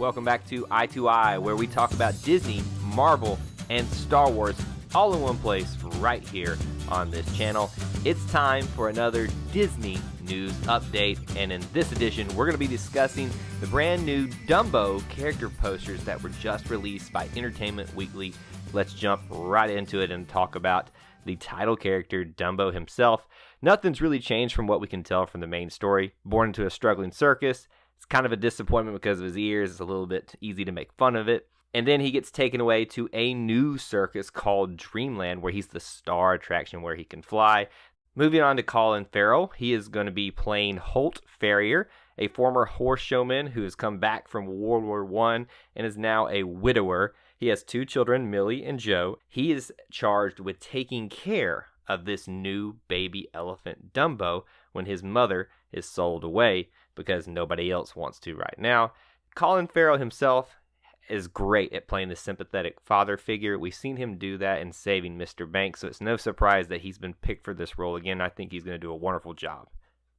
Welcome back to Eye to Eye, where we talk about Disney, Marvel, and Star Wars all in one place right here on this channel. It's time for another Disney news update, and in this edition, we're going to be discussing the brand new Dumbo character posters that were just released by Entertainment Weekly. Let's jump right into it and talk about the title character, Dumbo himself. Nothing's really changed from what we can tell from the main story. Born into a struggling circus, it's kind of a disappointment because of his ears. It's a little bit easy to make fun of it. And then he gets taken away to a new circus called Dreamland, where he's the star attraction where he can fly. Moving on to Colin Farrell, he is going to be playing Holt Farrier, a former horse showman who has come back from World War I and is now a widower. He has two children, Millie and Joe. He is charged with taking care of this new baby elephant Dumbo when his mother is sold away because nobody else wants to right now. Colin Farrell himself is great at playing the sympathetic father figure. We've seen him do that in Saving Mr. Banks, so it's no surprise that he's been picked for this role again. I think he's going to do a wonderful job.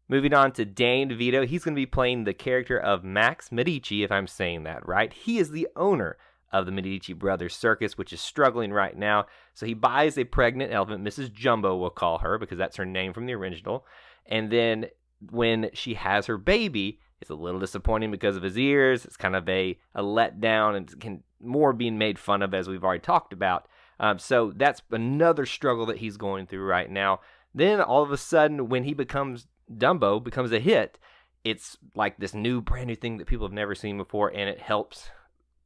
Moving on to Dane DeVito, he's going to be playing the character of Max Medici, if I'm saying that right. He is the owner of the Medici Brothers Circus, which is struggling right now. So he buys a pregnant elephant, Mrs. Jumbo we'll call her, because that's her name from the original. And then when she has her baby, it's a little disappointing because of his ears. It's kind of a letdown and can more being made fun of, as we've already talked about. So that's another struggle that he's going through right now. Then all of a sudden, when he becomes Dumbo, becomes a hit, it's like this new, brand new thing that people have never seen before, and it helps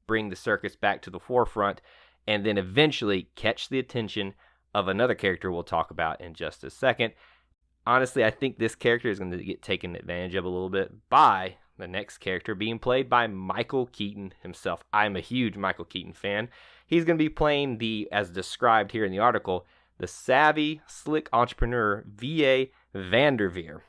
bring the circus back to the forefront, and then eventually catch the attention of another character we'll talk about in just a second. Honestly, I think this character is going to get taken advantage of a little bit by the next character being played by Michael Keaton himself. I'm a huge Michael Keaton fan. He's going to be playing as described here in the article, the savvy, slick entrepreneur V.A. Vanderveer,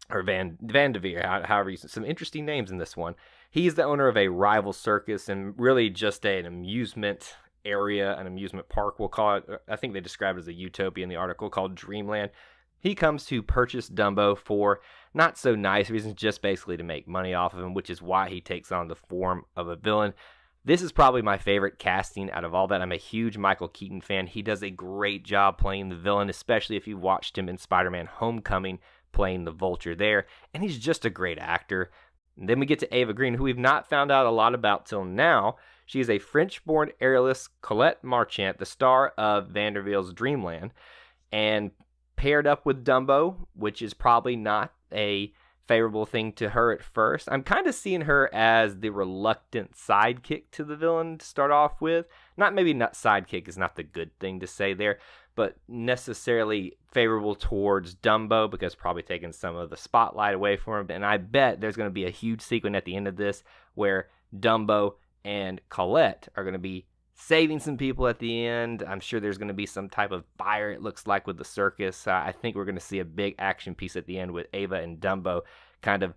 or Van Devere, however you say. Some interesting names in this one. He's the owner of a rival circus and really just an amusement area, an amusement park, we'll call it. I think they described it as a utopia in the article, called Dreamland. He comes to purchase Dumbo for not so nice reasons, just basically to make money off of him, which is why he takes on the form of a villain. This is probably my favorite casting out of all that. I'm a huge Michael Keaton fan. He does a great job playing the villain, especially if you watched him in Spider-Man Homecoming playing the Vulture there. And he's just a great actor. And then we get to Ava Green, who we've not found out a lot about till now. She is a French-born aerialist, Colette Marchant, the star of Vanderveer's Dreamland, and paired up with Dumbo, which is probably not a favorable thing to her at first. I'm kind of seeing her as the reluctant sidekick to the villain to start off with. Not sidekick is not the good thing to say there, but necessarily favorable towards Dumbo because probably taking some of the spotlight away from him. And I bet there's going to be a huge sequence at the end of this where Dumbo and Colette are going to be saving some people at the end. I'm sure there's going to be some type of fire, it looks like, with the circus. I think we're going to see a big action piece at the end with Ava and Dumbo kind of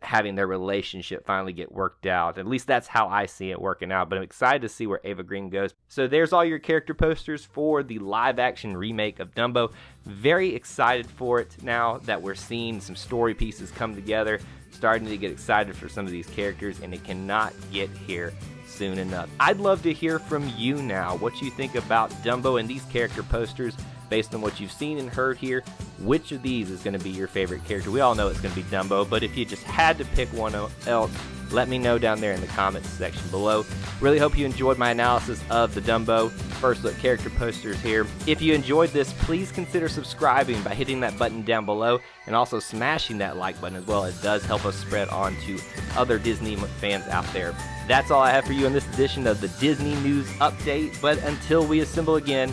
having their relationship finally get worked out. At least that's how I see it working out, but I'm excited to see where Ava Green goes. So there's all your character posters for the live-action remake of Dumbo. Very excited for it now that we're seeing some story pieces come together. Starting to get excited for some of these characters, and it cannot get here soon enough. I'd love to hear from you now what you think about Dumbo and these character posters based on what you've seen and heard here. Which of these is going to be your favorite character? We all know it's going to be Dumbo, but if you just had to pick one else, let me know down there in the comments section below. Really hope you enjoyed my analysis of the Dumbo first look character posters here. If you enjoyed this, please consider subscribing by hitting that button down below and also smashing that like button as well. It does help us spread on to other Disney fans out there. That's all I have for you in this edition of the Disney News Update, but until we assemble again,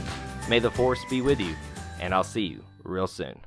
may the Force be with you, and I'll see you real soon.